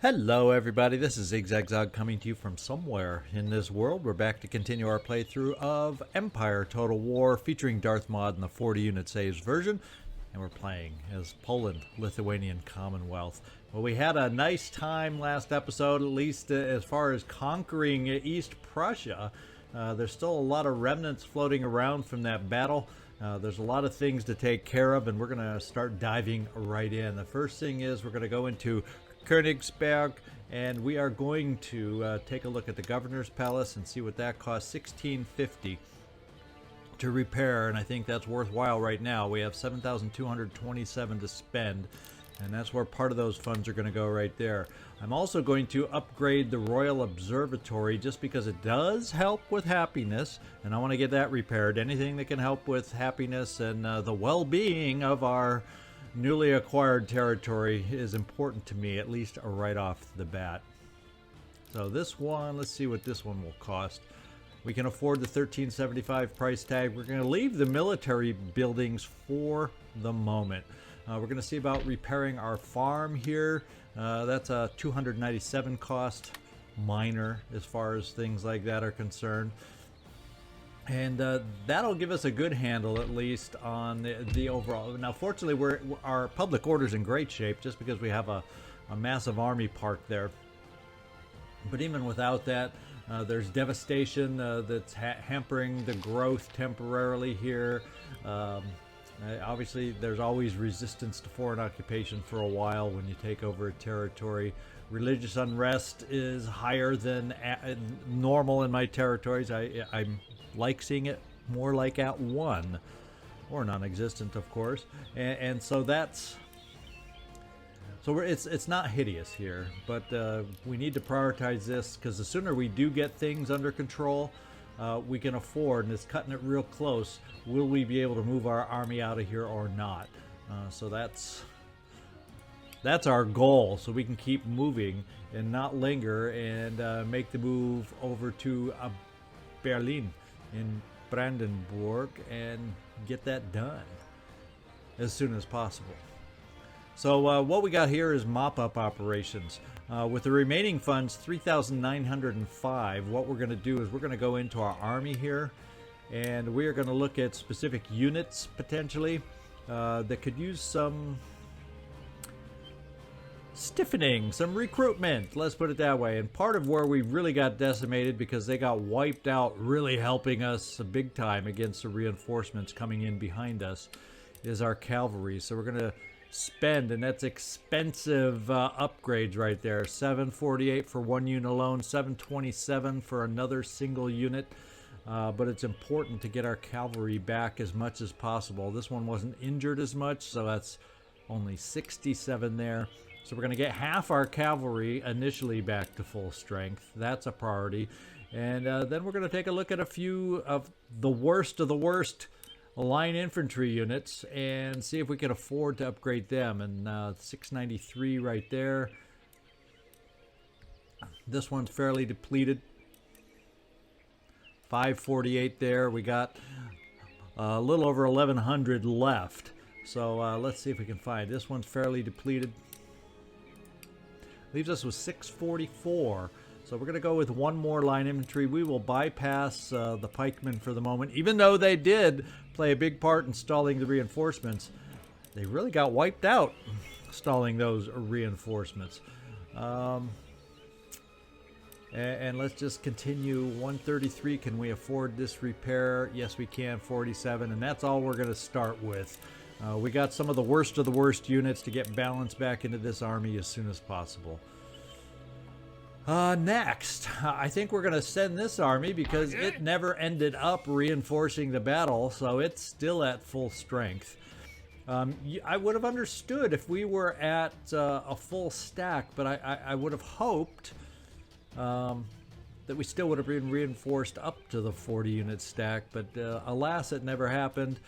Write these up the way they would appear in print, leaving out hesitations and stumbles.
Hello everybody, this is ZigZagZog coming to you from somewhere in this world. We're back to continue our playthrough of Empire Total War featuring Darthmod in the 40 unit saves version. And we're playing as Poland-LITHUANIan Commonwealth. Well, we had a nice time last episode, at least as far as conquering East Prussia. There's still a lot of remnants floating around from that battle. There's a lot of things to take care of, and we're going to start diving right in. The first thing is we're going to go into Königsberg, and we are going to take a look at the governor's palace and see what that costs. 1650 to repair, and I think that's worthwhile right now. We have 7,227 to spend, and that's where part of those funds are going to go right there. I'm also going to upgrade the Royal Observatory just because it does help with happiness, and I want to get that repaired. Anything that can help with happiness and the well-being of our newly acquired territory is important to me, at least right off the bat. So this one, let's see what this one will cost. We can afford the 1375 price tag. We're going to leave the military buildings for the moment. We're going to see about repairing our farm here. That's a 297 cost, minor as far as things like that are concerned. And that'll give us a good handle, at least, on the overall. Now, fortunately, our public order's in great shape just because we have a massive army parked there. But even without that, there's devastation that's hampering the growth temporarily here. Obviously, there's always resistance to foreign occupation for a while when you take over a territory. Religious unrest is higher than normal in my territories. I'm like seeing it more like at 1 or non-existent, of course, and so that's it's not hideous here, but we need to prioritize this because the sooner we do get things under control, we can afford, and it's cutting it real close. Will we be able to move our army out of here or not? So that's our goal, so we can keep moving and not linger and make the move over to Berlin in Brandenburg and get that done as soon as possible. So what we got here is mop-up operations. With the remaining funds, 3,905, what we're going to do is we're going to go into our army here, and we are going to look at specific units potentially that could use some stiffening, some recruitment, let's put it that way. And part of where we really got decimated because they got wiped out, really helping us big time against the reinforcements coming in behind us, is our cavalry. So we're going to spend, and that's expensive upgrades right there. 748 for one unit alone, 727 for another single unit. But it's important to get our cavalry back as much as possible. This one wasn't injured as much, so that's only 67 there. So we're going to get half our cavalry initially back to full strength. That's a priority. And then we're going to take a look at a few of the worst line infantry units and see if we can afford to upgrade them. And 693 right there. This one's fairly depleted. 548 there. We got a little over 1,100 left. So let's see if we can find. This one's fairly depleted. Leaves us with 644. So we're going to go with one more line infantry. We will bypass the pikemen for the moment. Even though they did play a big part in stalling the reinforcements, they really got wiped out stalling those reinforcements. And let's just continue. 133, can we afford this repair? Yes, we can. 47, and that's all we're going to start with. We got some of the worst units to get balance back into this army as soon as possible. Next, I think we're going to send this army because it never ended up reinforcing the battle, so it's still at full strength. I would have understood if we were at a full stack, but I would have hoped that we still would have been reinforced up to the 40 unit stack, but alas, it never happened.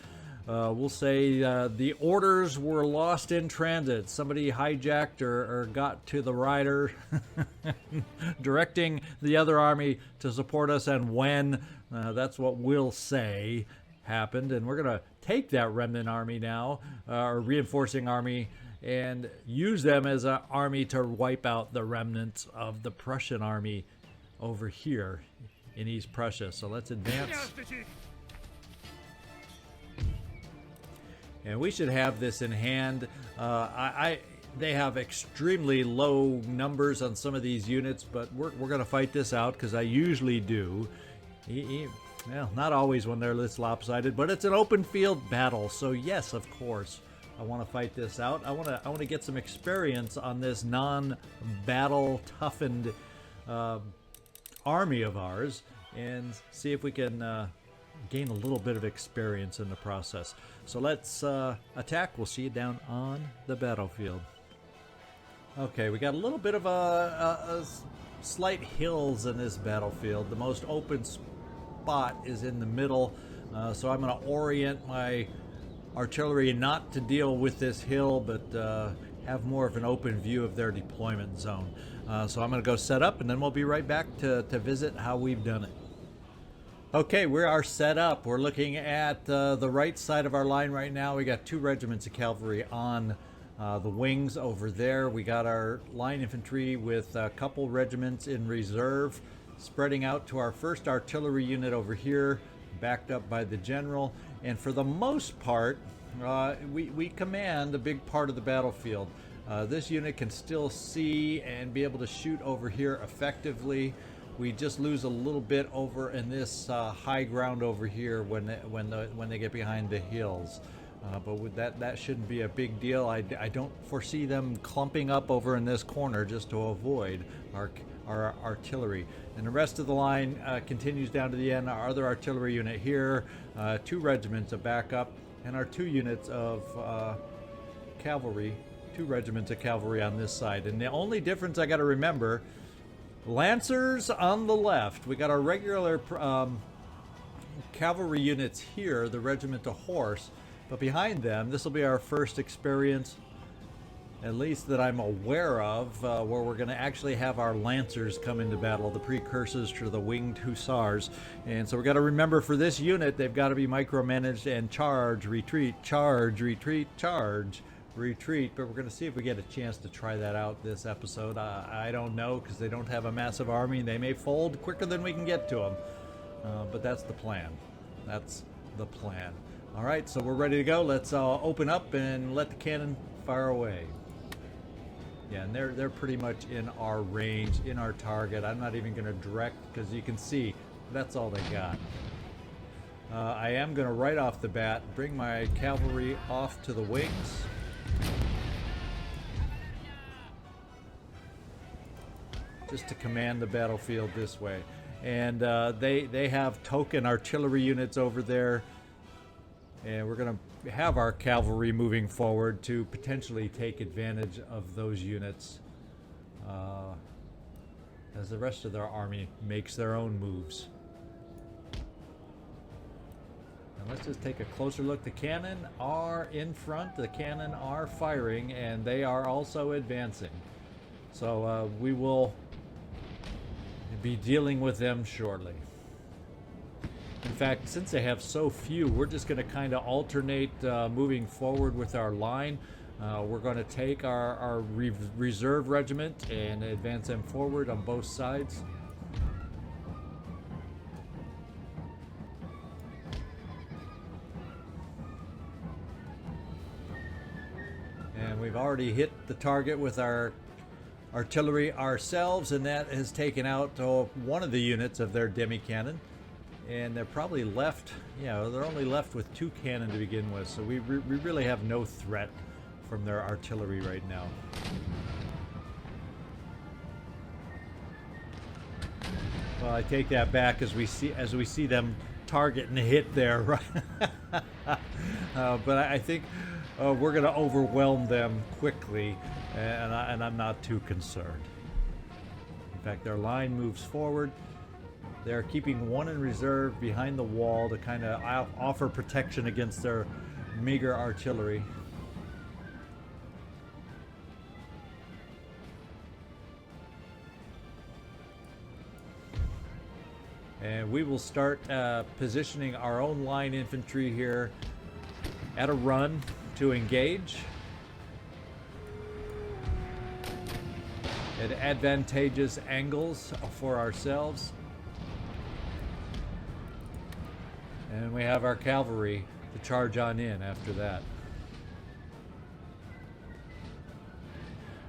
We'll say the orders were lost in transit. Somebody hijacked or got to the rider directing the other army to support us, and when, that's what we'll say happened. And we're going to take that remnant army now, or reinforcing army, and use them as an army to wipe out the remnants of the Prussian army over here in East Prussia. So let's advance. And we should have this in hand. They have extremely low numbers on some of these units, but we're going to fight this out because I usually do. Well, not always when they're this lopsided, but it's an open field battle, so yes, of course, I want to fight this out. I want to get some experience on this non-battle toughened army of ours, and see if we can gain a little bit of experience in the process. So let's attack. We'll see you down on the battlefield. Okay, we got a little bit of a slight hills in this battlefield. The most open spot is in the middle, so I'm going to orient my artillery not to deal with this hill, but have more of an open view of their deployment zone. So I'm going to go set up, and then we'll be right back to visit how we've done it. Okay, we are set up. We're looking at the right side of our line right now. We got 2 regiments of cavalry on the wings over there. We got our line infantry with a couple regiments in reserve, spreading out to our first artillery unit over here, backed up by the general. And for the most part, we command a big part of the battlefield. This unit can still see and be able to shoot over here effectively. We just lose a little bit over in this high ground over here when they get behind the hills. But with that shouldn't be a big deal. I don't foresee them clumping up over in this corner just to avoid our artillery. And the rest of the line continues down to the end. Our other artillery unit here, 2 regiments of backup, and our 2 units of cavalry, 2 regiments of cavalry on this side. And the only difference I got to remember, Lancers on the left. We got our regular cavalry units here, the regiment of horse. But behind them, this will be our first experience, at least that I'm aware of, where we're going to actually have our Lancers come into battle, the precursors to the winged hussars. And so we've got to remember, for this unit, they've got to be micromanaged and charge, retreat, charge, retreat, charge, retreat. But we're going to see if we get a chance to try that out this episode. I don't know, because they don't have a massive army. They may fold quicker than we can get to them. But that's the plan. That's the plan. All right, so we're ready to go. Let's open up and let the cannon fire away. Yeah, and they're pretty much in our range, in our target. I'm not even going to direct, because you can see that's all they got. I am going to, right off the bat, bring my cavalry off to the wings. Just to command the battlefield this way. And they have token artillery units over there. And we're going to have our cavalry moving forward to potentially take advantage of those units as the rest of their army makes their own moves. And let's just take a closer look. The cannon are in front. The cannon are firing, and they are also advancing. So we will be dealing with them shortly. In fact, since they have so few, we're just going to kind of alternate moving forward with our line. We're going to take our reserve regiment and advance them forward on both sides. And we've already hit the target with our artillery ourselves, and that has taken out one of the units of their demi-cannon. And they're probably left, they're only left with 2 cannon to begin with, so we really have no threat from their artillery right now. Well, I take that back as we see them target and hit there, right? But I think we're going to overwhelm them quickly, and I'm not too concerned. In fact, their line moves forward. They're keeping 1 in reserve behind the wall to kind of offer protection against their meager artillery. And we will start positioning our own line infantry here at a run to engage. at advantageous angles for ourselves. And we have our cavalry to charge on in after that.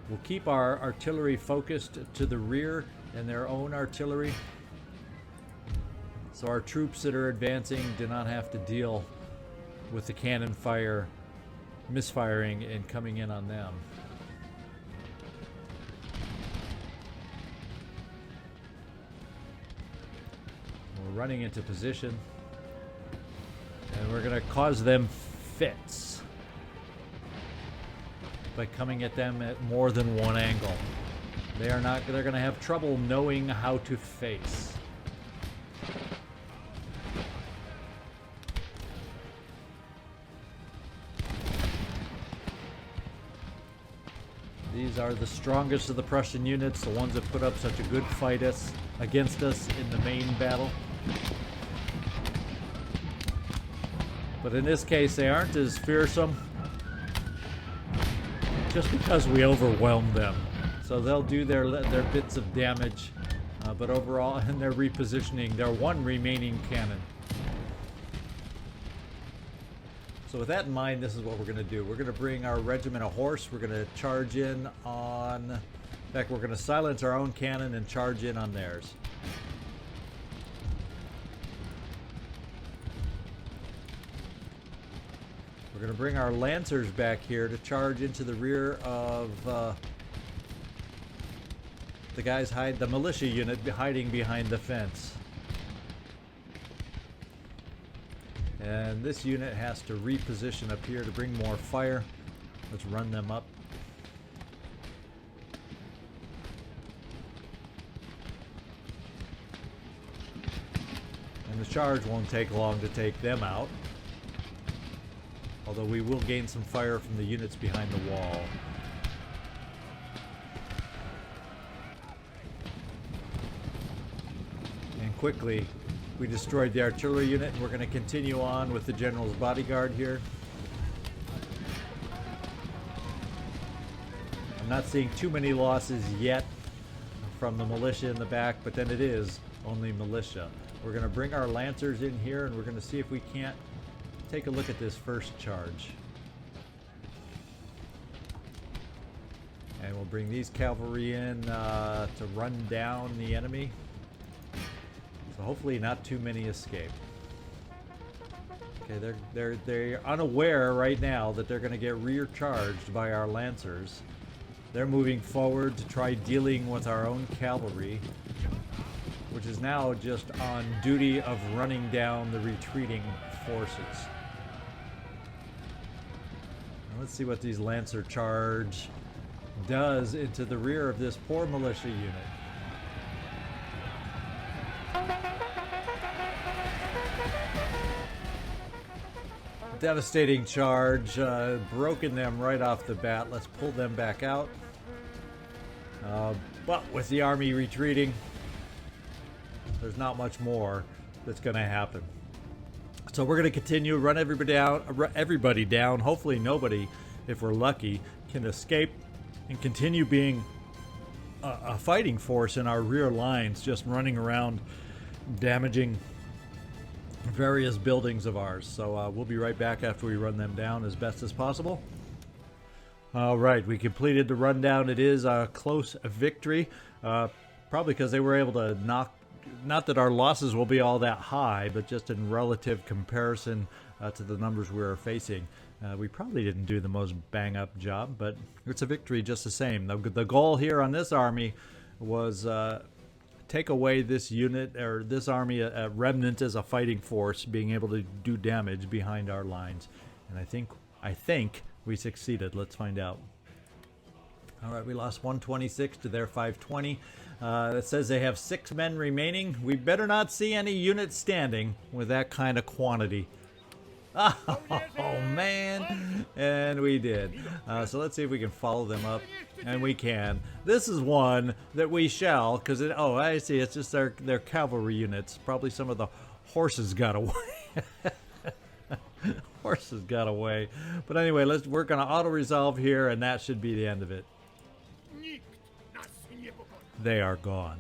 We'll keep our artillery focused to the rear and their own artillery, so our troops that are advancing do not have to deal with the cannon fire misfiring and coming in on them. We're running into position, and we're going to cause them fits by coming at them at more than one angle. They're going to have trouble knowing how to face. These are the strongest of the Prussian units, the ones that put up such a good fight against us in the main battle. But in this case, they aren't as fearsome, just because we overwhelmed them. So they'll do their bits of damage, but overall, and they're repositioning their one remaining cannon. So with that in mind, this is what we're going to do. We're going to bring our regiment of horse. We're going to charge in on... In fact, we're going to silence our own cannon and charge in on theirs. We're going to bring our lancers back here to charge into the rear of the guys the militia unit hiding behind the fence. And this unit has to reposition up here to bring more fire. Let's run them up. And the charge won't take long to take them out. Although we will gain some fire from the units behind the wall. And quickly, we destroyed the artillery unit, and we're going to continue on with the general's bodyguard here. I'm not seeing too many losses yet from the militia in the back, but then it is only militia. We're going to bring our lancers in here, and we're going to see if we can't take a look at this first charge. And we'll bring these cavalry in to run down the enemy. So hopefully not too many escape. Okay, they're unaware right now that they're going to get rear charged by our lancers. They're moving forward to try dealing with our own cavalry, which is now just on duty of running down the retreating forces. Now let's see what these lancer charge does into the rear of this poor militia unit. Devastating charge, broken them right off the bat. Let's pull them back out. But with the army retreating, there's not much more that's going to happen. So we're going to continue, run everybody down. Hopefully nobody, if we're lucky, can escape and continue being a fighting force in our rear lines, just running around damaging various buildings of ours. So we'll be right back after we run them down as best as possible. All right, we completed the rundown. It is a close victory, probably because they were able to knock, not that our losses will be all that high, but just in relative comparison to the numbers we were facing. We probably didn't do the most bang-up job, but it's a victory just the same. The goal here on this army was take away this unit, or this army, a remnant as a fighting force, being able to do damage behind our lines. And I think we succeeded. Let's find out. All right, we lost 126 to their 520. It says they have 6 men remaining. We better not see any units standing with that kind of quantity. Oh, man. And we did. So let's see if we can follow them up. And we can. This is one that we shall, because oh, I see. It's just their cavalry units. Probably some of the horses got away. Horses got away. But anyway, we're going to auto-resolve here, and that should be the end of it. they are gone.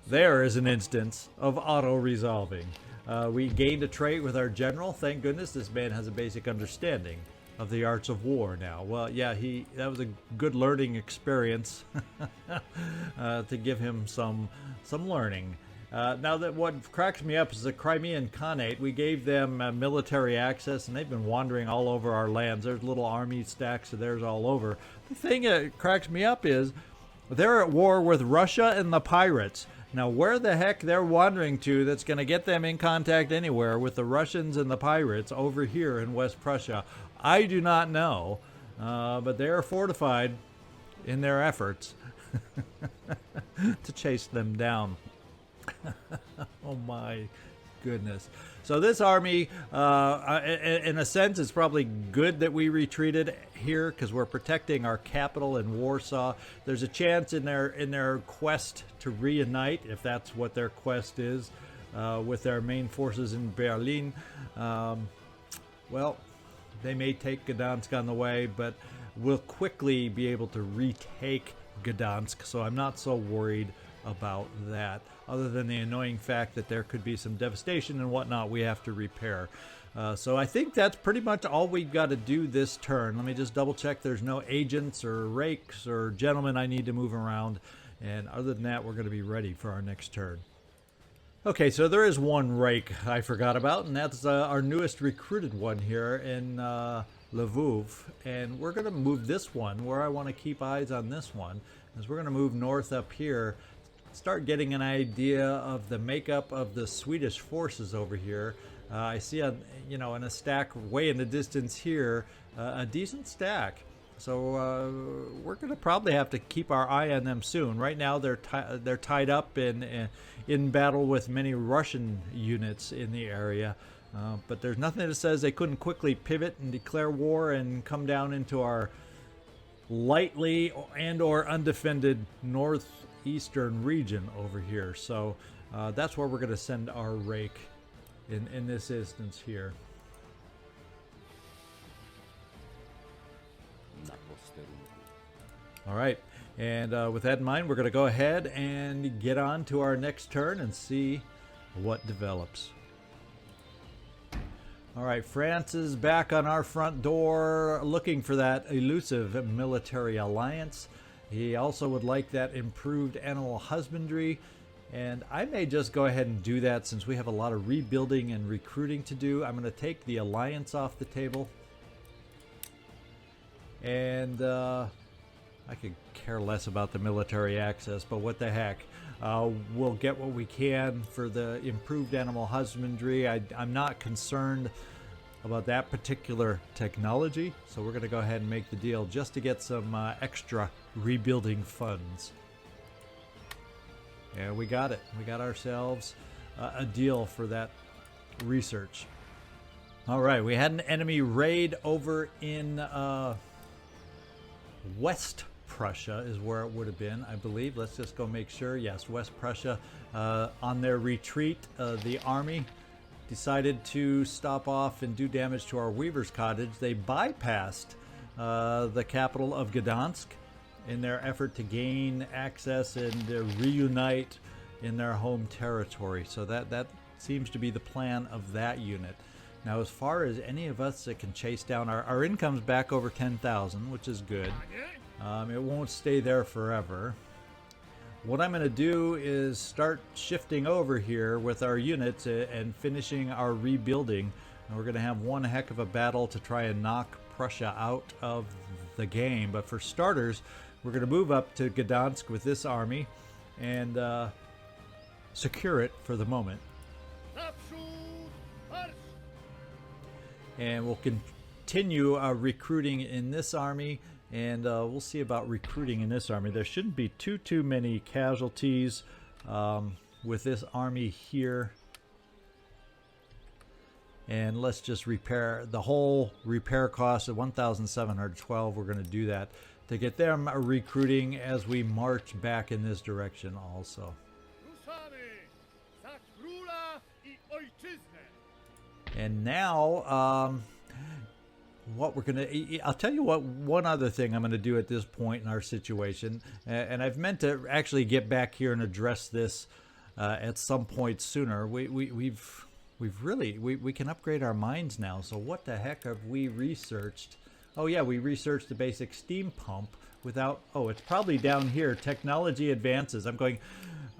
There is an instance of auto-resolving. We gained a trait with our general. Thank goodness this man has a basic understanding of the arts of war now. Well, yeah, that was a good learning experience to give him some learning. Now that what cracks me up is the Crimean Khanate. We gave them military access, and they've been wandering all over our lands. There's little army stacks of theirs all over. The thing that cracks me up is they're at war with Russia and the pirates. Now, where the heck they're wandering to that's going to get them in contact anywhere with the Russians and the pirates over here in West Prussia, I do not know. But they are fortified in their efforts to chase them down. Oh my goodness. So this army, in a sense, it's probably good that we retreated here because we're protecting our capital in Warsaw. There's a chance in their quest to reunite, if that's what their quest is, with their main forces in Berlin. Well, they may take Gdansk on the way, but we'll quickly be able to retake Gdansk, so I'm not so worried about that, other than the annoying fact that there could be some devastation and whatnot we have to repair. So I think that's pretty much all we've got to do this turn. Let me just double check there's no agents or rakes or gentlemen I need to move around, and other than that we're going to be ready for our next turn. Okay, so there is one rake I forgot about, and that's our newest recruited one here in Lviv, and we're going to move this one where I want to keep eyes on this one, as we're going to move north up here, start getting an idea of the makeup of the Swedish forces over here. I see in a stack way in the distance here, a decent stack. So we're going to probably have to keep our eye on them soon. Right now they're tied up in battle with many Russian units in the area. But there's nothing that says they couldn't quickly pivot and declare war and come down into our lightly and or undefended northeastern region over here. So that's where we're going to send our rake in this instance here. All right, and with that in mind, we're going to go ahead and get on to our next turn and see what develops. All right, France is back on our front door looking for that elusive military alliance. He also would like that improved animal husbandry, and I may just go ahead and do that since we have a lot of rebuilding and recruiting to do. I'm going to take the alliance off the table, and I could care less about the military access, but what the heck. We'll get what we can for the improved animal husbandry. I'm not concerned about that particular technology, so we're going to go ahead and make the deal just to get some extra rebuilding funds. And we got it. We got ourselves a deal for that research. All right, we had an enemy raid over in West Prussia is where it would have been, I believe. Let's just go make sure. Yes, West Prussia. On their retreat, the army decided to stop off and do damage to our Weaver's Cottage. They bypassed the capital of Gdansk in their effort to gain access and reunite in their home territory. So that seems to be the plan of that unit. Now, as far as any of us that can chase down, our income's back over 10,000, which is good. It won't stay there forever. What I'm going to do is start shifting over here with our units and finishing our rebuilding. And we're going to have one heck of a battle to try and knock Prussia out of the game. But for starters, we're going to move up to Gdansk with this army and secure it for the moment. And we'll continue recruiting in this army, and we'll see about recruiting in this army. There shouldn't be too many casualties with this army here. And let's just repair the whole repair cost of 1,712. We're going to do that to get them recruiting as we march back in this direction also. And now what we're gonna. I'll tell you what. One other thing I'm gonna do at this point in our situation, and I've meant to actually get back here and address this at some point sooner. We've we can upgrade our mines now. So what the heck have we researched? Oh yeah, we researched the basic steam pump without. Oh, it's probably down here. Technology advances. I'm going.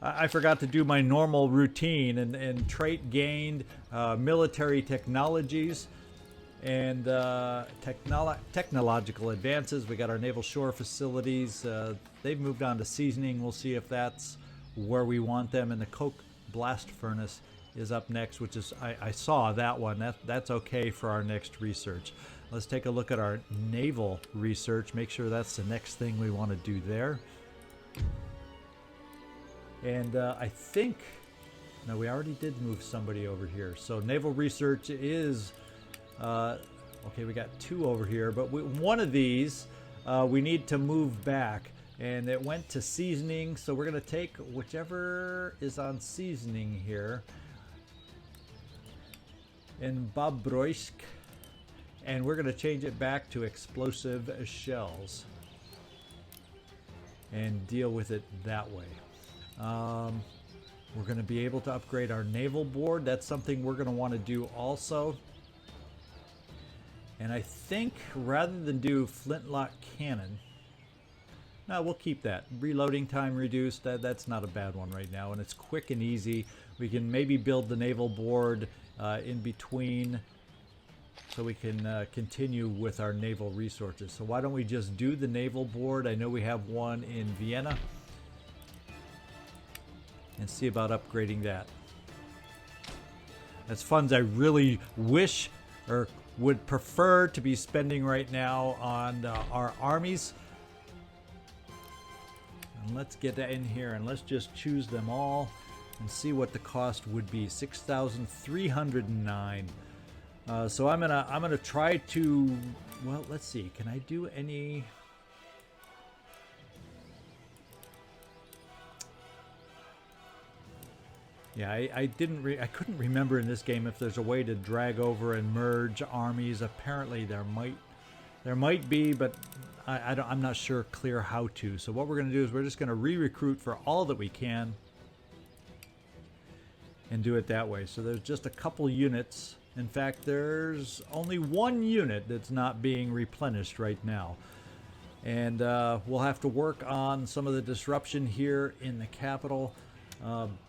I forgot to do my normal routine and trait gained, military technologies, and technological advances. We got our naval shore facilities. They've moved on to seasoning. We'll see if that's where we want them. And the coke blast furnace is up next, which is I saw that one. That's okay for our next research. Let's take a look at our naval research. Make sure that's the next thing we want to do there. And I think, no, we already did move somebody over here. So naval research is, okay, we got 2 over here, but one of these we need to move back. And it went to seasoning, so we're going to take whichever is on seasoning here. In Bobroisk. And we're going to change it back to explosive shells. And deal with it that way. We're going to be able to upgrade our naval board. That's something we're going to want to do also. And I think rather than do flintlock cannon, no, we'll keep that. Reloading time reduced. That's not a bad one right now, and it's quick and easy. We can maybe build the naval board in between so we can continue with our naval resources. So why don't we just do the naval board? I know we have one in Vienna. And see about upgrading that. That's funds I really wish or would prefer to be spending right now on our armies. And let's get that in here and let's just choose them all and see what the cost would be. 6,309. So I'm gonna try to. Well, let's see. Can I do any? Yeah, I couldn't remember in this game if there's a way to drag over and merge armies. Apparently there might be, but I'm not sure clear how to. So what we're going to do is we're just going to re-recruit for all that we can and do it that way. So there's just a couple units. In fact, there's only 1 unit that's not being replenished right now. And we'll have to work on some of the disruption here in the capital.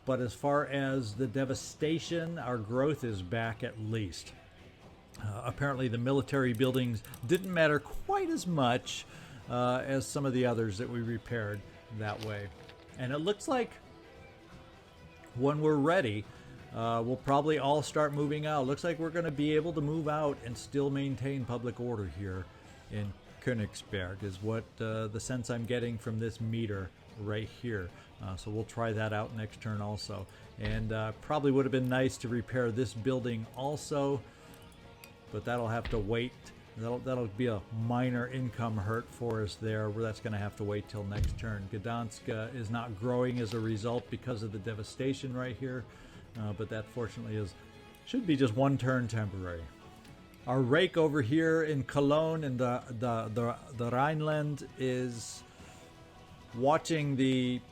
But as far as the devastation, our growth is back at least. Apparently the military buildings didn't matter quite as much as some of the others that we repaired that way. And it looks like when we're ready, we'll probably all start moving out. Looks like we're going to be able to move out and still maintain public order here in Königsberg is what the sense I'm getting from this meter right here. So we'll try that out next turn also. And probably would have been nice to repair this building also, but that'll have to wait. That'll be a minor income hurt for us there, where that's going to have to wait till next turn. Gdansk is not growing as a result because of the devastation right here, but that fortunately should be just 1 turn temporary. Our rake over here in Cologne and the Rhineland is watching the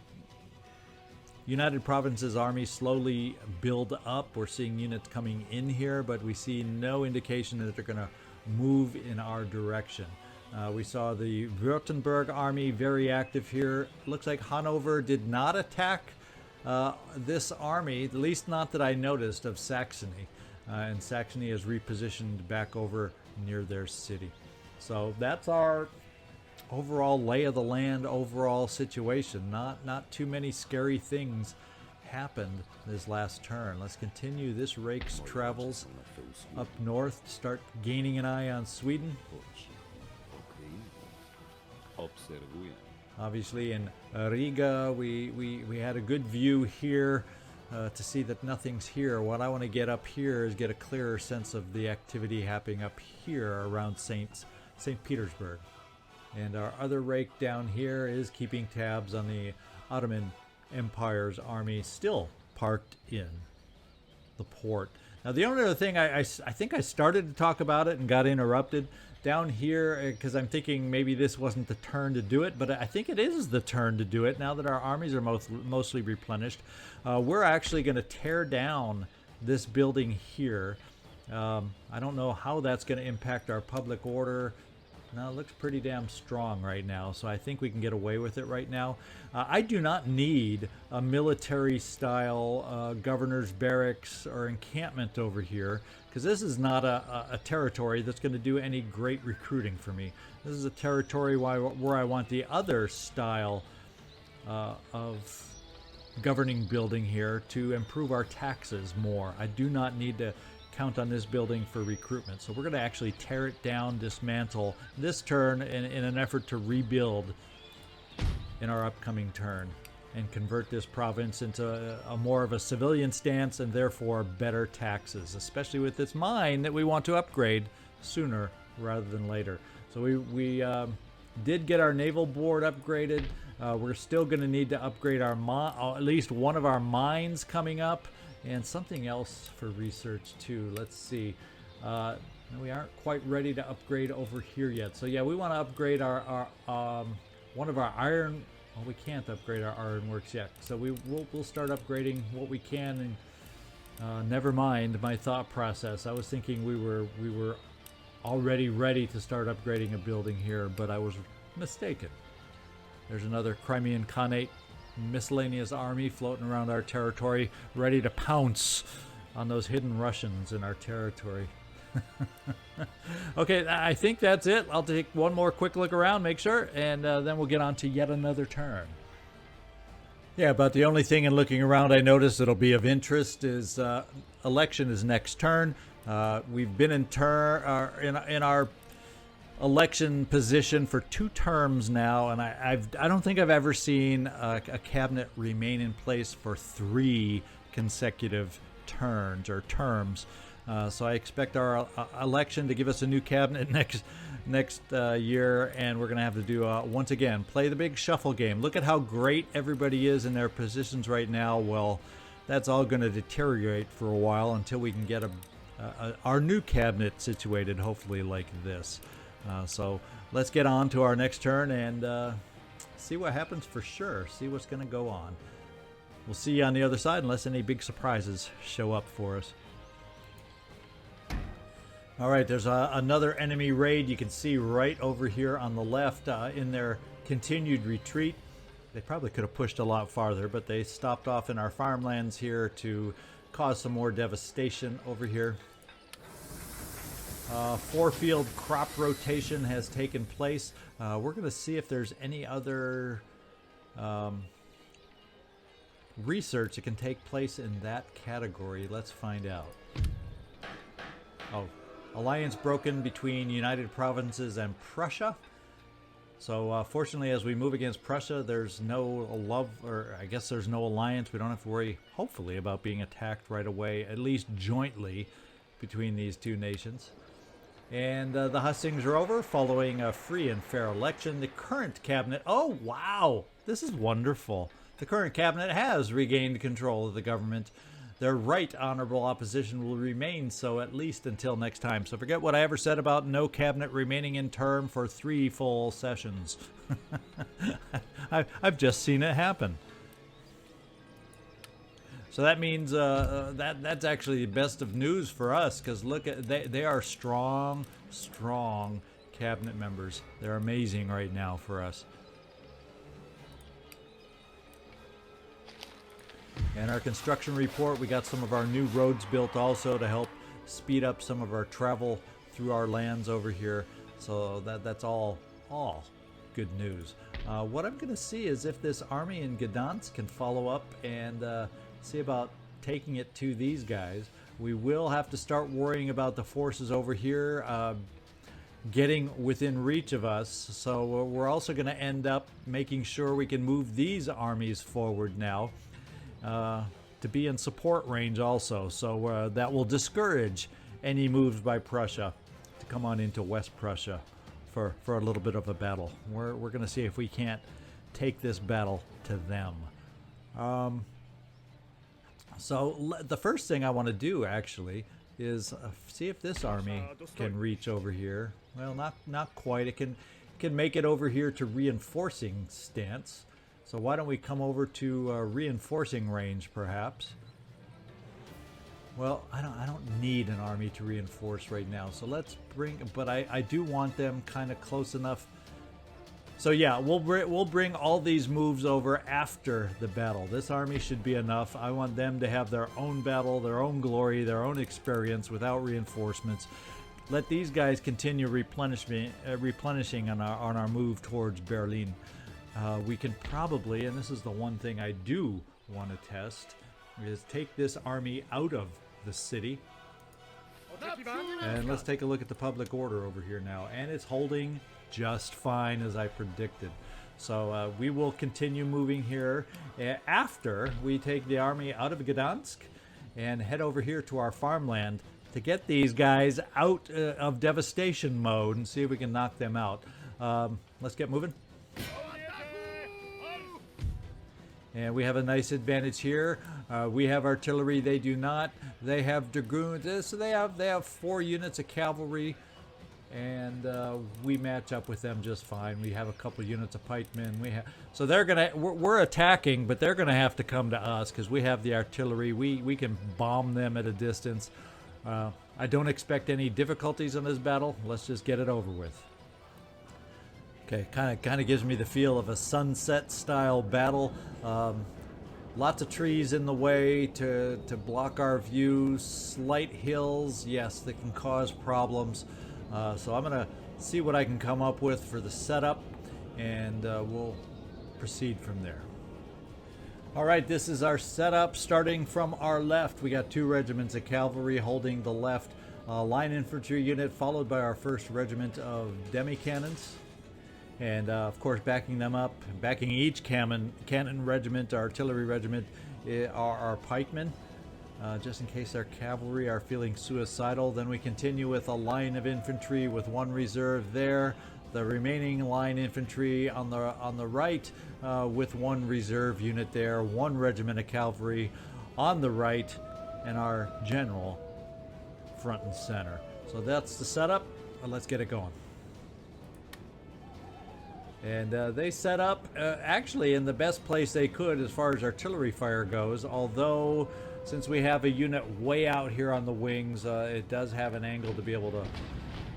United Provinces Army slowly build up. We're seeing units coming in here, but we see no indication that they're going to move in our direction. We saw the Württemberg Army very active here. Looks like Hanover did not attack this army, at least not that I noticed, of Saxony. And Saxony is repositioned back over near their city. So that's our overall lay of the land, overall situation. Not too many scary things happened this last turn. Let's continue this rake's travels up north, start gaining an eye on Sweden. Obviously in Riga we had a good view here to see that nothing's here. What I want to get up here is get a clearer sense of the activity happening up here around St. Petersburg. And our other rake down here is keeping tabs on the Ottoman Empire's army still parked in the port. Now the only other thing, I think I started to talk about it and got interrupted. down here, because I'm thinking maybe this wasn't the turn to do it, but I think it is the turn to do it now that our armies are mostly replenished. We're actually going to tear down this building here. I don't know how that's going to impact our public order. No, it looks pretty damn strong right now, so I think we can get away with it right now. I do not need a military-style governor's barracks or encampment over here, because this is not a territory that's going to do any great recruiting for me. This is a territory where I want the other style of governing building here to improve our taxes more. I do not need to count on this building for recruitment. So we're going to actually tear it down, dismantle this turn in an effort to rebuild in our upcoming turn and convert this province into a more of a civilian stance and therefore better taxes, especially with this mine that we want to upgrade sooner rather than later. So we did get our naval board upgraded. We're still going to need to upgrade our at least one of our mines coming up. And something else for research too. Let's see. We aren't quite ready to upgrade over here yet. So yeah, we want to upgrade our one of our iron. Well, we can't upgrade our ironworks yet. So we'll start upgrading what we can. And never mind my thought process. I was thinking we were already ready to start upgrading a building here, but I was mistaken. There's another Crimean Khanate miscellaneous army floating around our territory, ready to pounce on those hidden Russians in our territory. Okay, I think that's it. I'll take one more quick look around, make sure, and then we'll get on to yet another turn. Yeah, but the only thing in looking around I noticed that'll be of interest is election is next turn. We've been in our election position for 2 terms now, and I don't think I've ever seen a cabinet remain in place for 3 consecutive turns or terms. So I expect our election to give us a new cabinet next year, and we're going to have to do once again play the big shuffle game. Look at how great everybody is in their positions right now. Well, that's all going to deteriorate for a while until we can get our new cabinet situated, hopefully like this. So let's get on to our next turn and see what happens for sure. See what's going to go on. We'll see you on the other side unless any big surprises show up for us. All right, there's another enemy raid. You can see right over here on the left in their continued retreat. They probably could have pushed a lot farther, but they stopped off in our farmlands here to cause some more devastation over here. 4-field crop rotation has taken place. We're going to see if there's any other research that can take place in that category. Let's find out. Oh, alliance broken between United Provinces and Prussia. So fortunately, as we move against Prussia, there's no love, or I guess there's no alliance. We don't have to worry, hopefully, about being attacked right away, at least jointly between these two nations. And the hustings are over following a free and fair election. The current cabinet, oh wow, this is wonderful. The current cabinet has regained control of the government. Their right honorable opposition will remain so at least until next time. So forget what I ever said about no cabinet remaining in term for 3 full sessions. I've just seen it happen. So that means that's actually the best of news for us, because look at they are strong cabinet members. They're amazing right now for us. And our construction report, we got some of our new roads built also to help speed up some of our travel through our lands over here. So that's all good news. What I'm going to see is if this army in Gdansk can follow up and see about taking it to these guys. We will have to start worrying about the forces over here getting within reach of us. So we're also going to end up making sure we can move these armies forward now to be in support range also. So that will discourage any moves by Prussia to come on into West Prussia for a little bit of a battle. We're going to see if we can't take this battle to them. So the first thing I want to do actually is see if this army can reach over here. Well, not quite. It can make it over here to reinforcing stance. So why don't we come over to reinforcing range, perhaps? Well, I don't need an army to reinforce right now. So let's bring, but I do want them kind of close enough. So yeah, we'll bring all these moves over after the battle. This army should be enough. I want them to have their own battle, their own glory, their own experience without reinforcements. Let these guys continue replenishing on our move towards Berlin. We can probably, and this is the one thing I do want to test, is take this army out of the city. And let's take a look at the public order over here now. And it's holding just fine, as I predicted. So we will continue moving here after we take the army out of Gdansk and head over here to our farmland to get these guys out of devastation mode and see if we can knock them out. Let's get moving. And we have a nice advantage here. We have artillery, they do not. They have dragoons, so they have 4 units of cavalry, and we match up with them just fine. We have a couple units of pikemen. So we're attacking, but they're gonna have to come to us because we have the artillery. We can bomb them at a distance. I don't expect any difficulties in this battle. Let's just get it over with. Okay, kind of gives me the feel of a sunset style battle. Lots of trees in the way to block our view. Slight hills, yes, that can cause problems. So I'm gonna see what I can come up with for the setup, and we'll proceed from there. All right, this is our setup. Starting from our left, we got 2 regiments of cavalry holding the left line infantry unit, followed by our 1st regiment of demi-cannons. And of course, backing them up, backing each cannon regiment, artillery regiment, are our pikemen, just in case our cavalry are feeling suicidal. Then we continue with a line of infantry with 1 reserve there, the remaining line infantry on the right with 1 reserve unit there, 1 regiment of cavalry on the right, and our general front and center. So that's the setup. Let's get it going. And they set up actually in the best place they could as far as artillery fire goes, although since we have a unit way out here on the wings, it does have an angle to be able to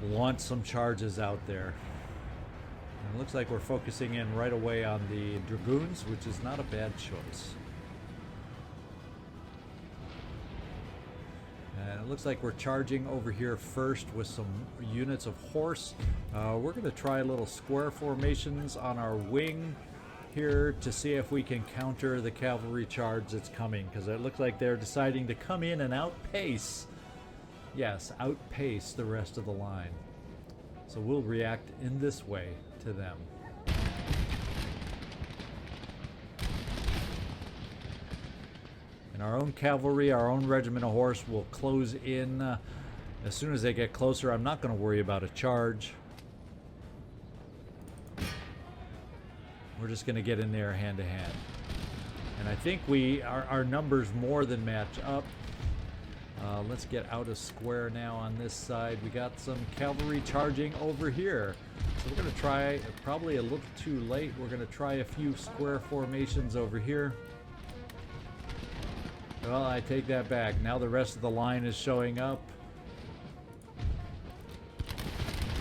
launch some charges out there. And it looks like we're focusing in right away on the dragoons, which is not a bad choice. And it looks like we're charging over here first with some units of horse. We're going to try little square formations on our wing here to see if we can counter the cavalry charge that's coming, because it looks like they're deciding to come in and outpace, yes, outpace the rest of the line. So we'll react in this way to them. Our own cavalry, our own regiment of horse will close in as soon as they get closer. I'm not going to worry about a charge. We're just going to get in there hand to hand. And I think our numbers more than match up. Let's get out of square now on this side. We got some cavalry charging over here. So we're going to try, probably a little too late, we're going to try a few square formations over here. Well, I take that back. Now the rest of the line is showing up.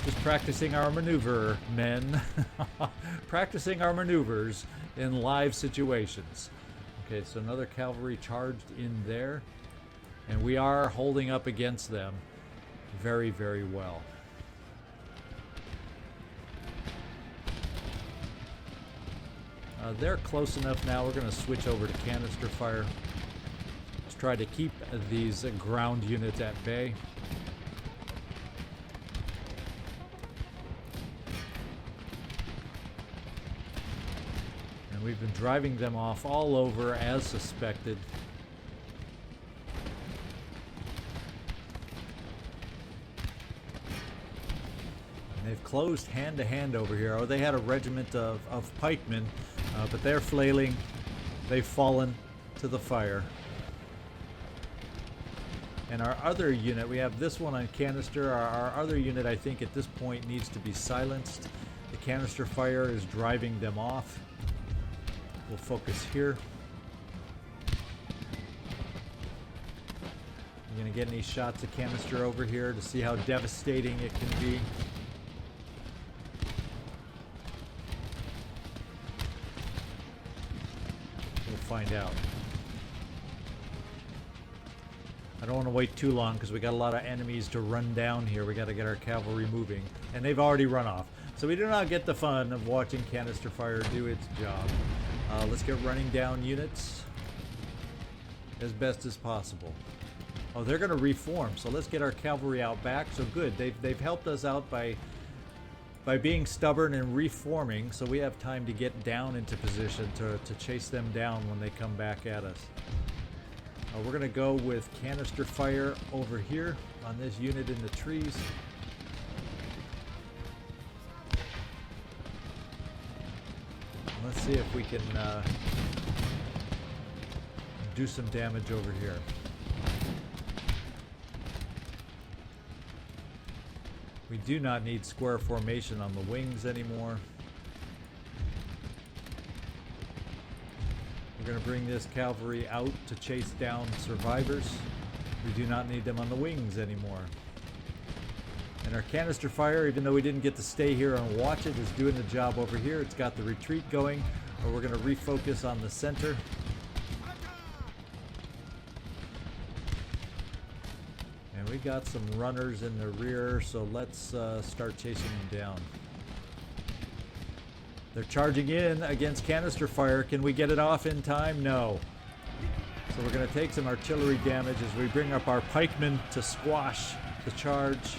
Just practicing our maneuver, men. Practicing our maneuvers in live situations. Okay, so another cavalry charged in there. And we are holding up against them very, very well. They're close enough now. We're going to switch over to canister fire. Try to keep these ground units at bay. And we've been driving them off all over as suspected. And they've closed hand to hand over here. Oh, they had a regiment of pikemen, but they're flailing. They've fallen to the fire. And our other unit, we have this one on canister. Our other unit, I think, at this point needs to be silenced. The canister fire is driving them off. We'll focus here. You gonna get any shots of canister over here to see how devastating it can be? We'll find out. I don't want to wait too long because we got a lot of enemies to run down here. We got to get our cavalry moving, and they've already run off. So we do not get the fun of watching canister fire do its job. Let's get running down units as best as possible. Oh, they're going to reform, so let's get our cavalry out back. So good, they've helped us out by being stubborn and reforming, so we have time to get down into position to chase them down when they come back at us. We're going to go with canister fire over here on this unit in the trees. Let's see if we can do some damage over here. We do not need square formation on the wings anymore. We're going to bring this cavalry out to chase down survivors. We do not need them on the wings anymore. And our canister fire, even though we didn't get to stay here and watch it, is doing the job over here. It's got the retreat going. But we're going to refocus on the center. And we got some runners in the rear, so let's start chasing them down. They're charging in against canister fire. Can we get it off in time? No. So we're going to take some artillery damage as we bring up our pikemen to squash the charge.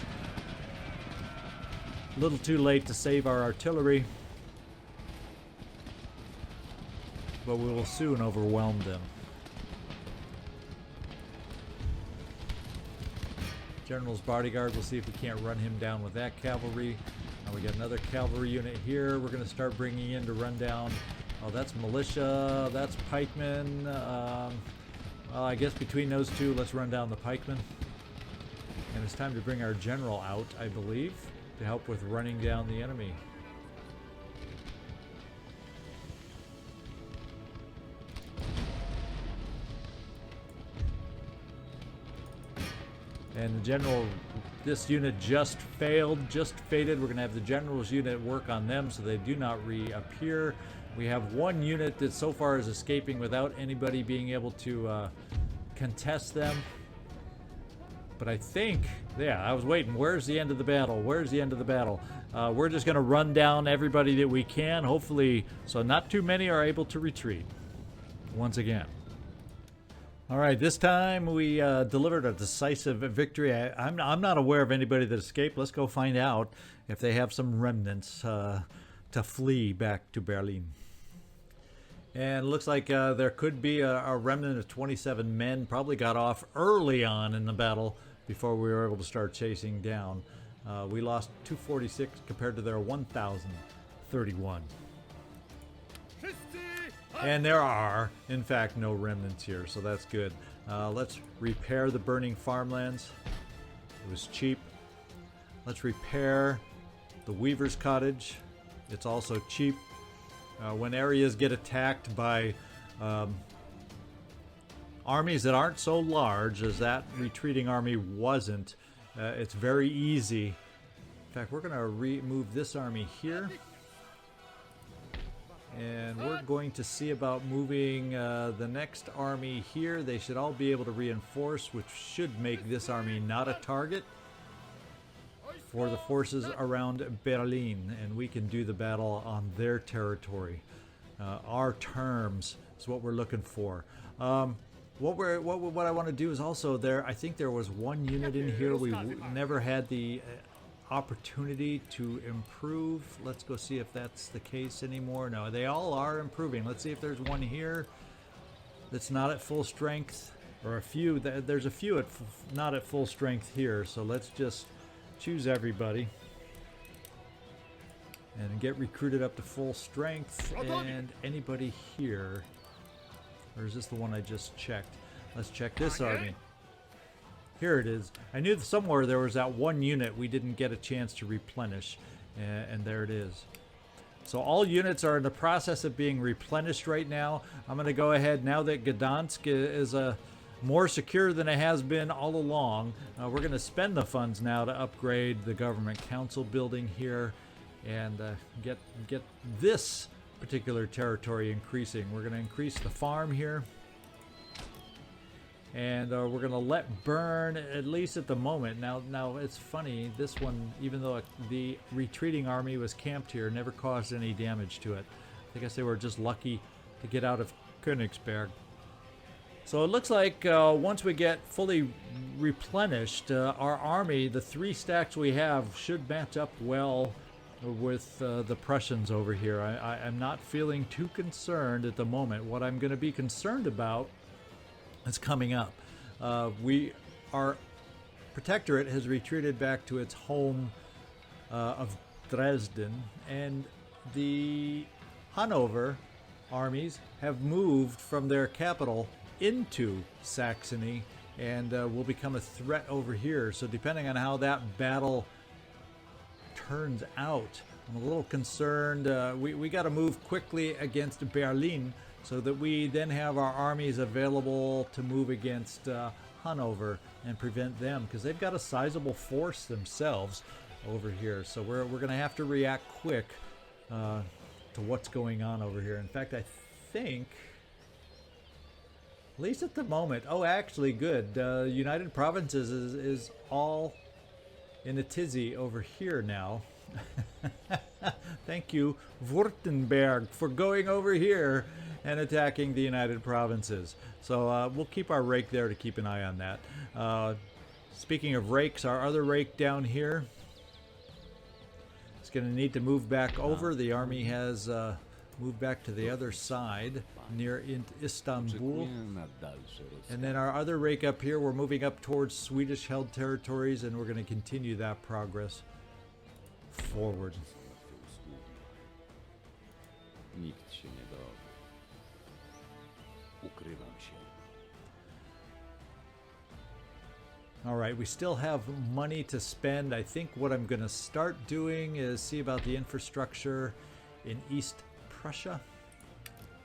A little too late to save our artillery, but we will soon overwhelm them. General's bodyguard, we'll see if we can't run him down with that cavalry. We got another cavalry unit here we're going to start bringing in to run down. Oh, that's militia, that's pikemen. Well, I guess between those two, let's run down the pikemen. And it's time to bring our general out, I believe, to help with running down the enemy. And the general, this unit just failed, just faded. We're going to have the general's unit work on them so they do not reappear. We have one unit that so far is escaping without anybody being able to contest them. But I think, yeah, I was waiting. Where's the end of the battle? Where's the end of the battle? We're just going to run down everybody that we can, hopefully, so not too many are able to retreat once again. All right, this time we delivered a decisive victory. I'm not aware of anybody that escaped. Let's go find out if they have some remnants to flee back to Berlin. And it looks like there could be a remnant of 27 men. Probably got off early on in the battle before we were able to start chasing down. We lost 246 compared to their 1,031. And there are, in fact, no remnants here, so that's good. Let's repair the burning farmlands. It was cheap. Let's repair the weaver's cottage. It's also cheap. When areas get attacked by armies that aren't so large as that retreating army wasn't, it's very easy. In fact, we're going to move this army here. And we're going to see about moving the next army here. They should all be able to reinforce, which should make this army not a target for the forces around Berlin. And we can do the battle on their territory. Our terms is what we're looking for. What I want to do is also there, I think there was one unit in here we never had the opportunity to improve. Let's go see if that's the case anymore. No, they all are improving. Let's see if there's one here that's not at full strength, or a few. There's a few not at full strength here, so let's just choose everybody and get recruited up to full strength. And anybody here, or is this the one I just checked? Let's check this army. Here it is. I knew that somewhere there was that one unit we didn't get a chance to replenish, and there it is. So all units are in the process of being replenished right now. I'm going to go ahead, now that Gdansk is more secure than it has been all along, we're going to spend the funds now to upgrade the government council building here and get this particular territory increasing. We're going to increase the farm here. And we're going to let burn, at least at the moment. Now it's funny, this one, even though the retreating army was camped here, never caused any damage to it. I guess they were just lucky to get out of Königsberg. So it looks like once we get fully replenished, our army, the 3 stacks we have, should match up well with the Prussians over here. I'm not feeling too concerned at the moment. What I'm going to be concerned about is coming up. Our protectorate has retreated back to its home of Dresden, and the Hanover armies have moved from their capital into Saxony and will become a threat over here. So depending on how that battle turns out, I'm a little concerned. We got to move quickly against Berlin, so that we then have our armies available to move against Hanover and prevent them, because they've got a sizable force themselves over here. So we're going to have to react quick to what's going on over here. In fact, I think, at least at the moment, oh, actually, good. United Provinces is all in a tizzy over here now. Thank you, Württemberg, for going over here and attacking the United Provinces. So we'll keep our rake there to keep an eye on that. Speaking of rakes, our other rake down here is going to need to move back over. The army has moved back to the other side near Istanbul. And then our other rake up here, we're moving up towards Swedish-held territories, and we're going to continue that progress forward. All right, we still have money to spend. I think what I'm going to start doing is see about the infrastructure in East Prussia,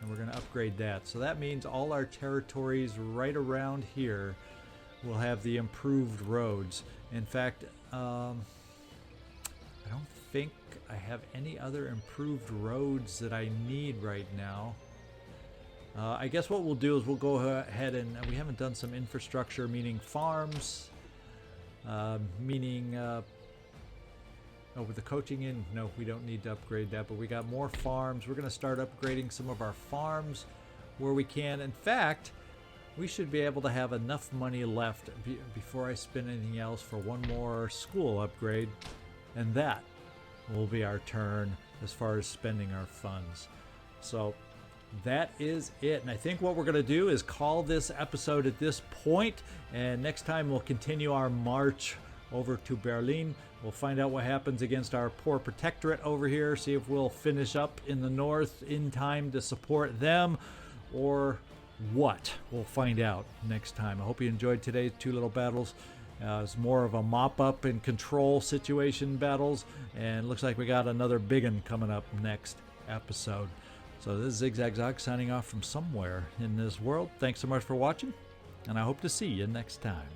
and we're going to upgrade that. So that means all our territories right around here will have the improved roads. In fact, I don't think I have any other improved roads that I need right now. I guess what we'll do is we'll go ahead and we haven't done some infrastructure, meaning farms, with the coaching in, no, we don't need to upgrade that, but we got more farms. We're going to start upgrading some of our farms where we can. In fact, we should be able to have enough money left before I spend anything else for one more school upgrade, and that will be our turn as far as spending our funds. So that is it, and I think what we're going to do is call this episode at this point, and next time we'll continue our march over to Berlin. We'll find out what happens against our poor protectorate over here, see if we'll finish up in the north in time to support them, or what. We'll find out next time. I hope you enjoyed today's 2 little battles. It's more of a mop-up and control situation battles, and looks like we got another big one coming up next episode. So this is ZigZagZog signing off from somewhere in this world. Thanks so much for watching, and I hope to see you next time.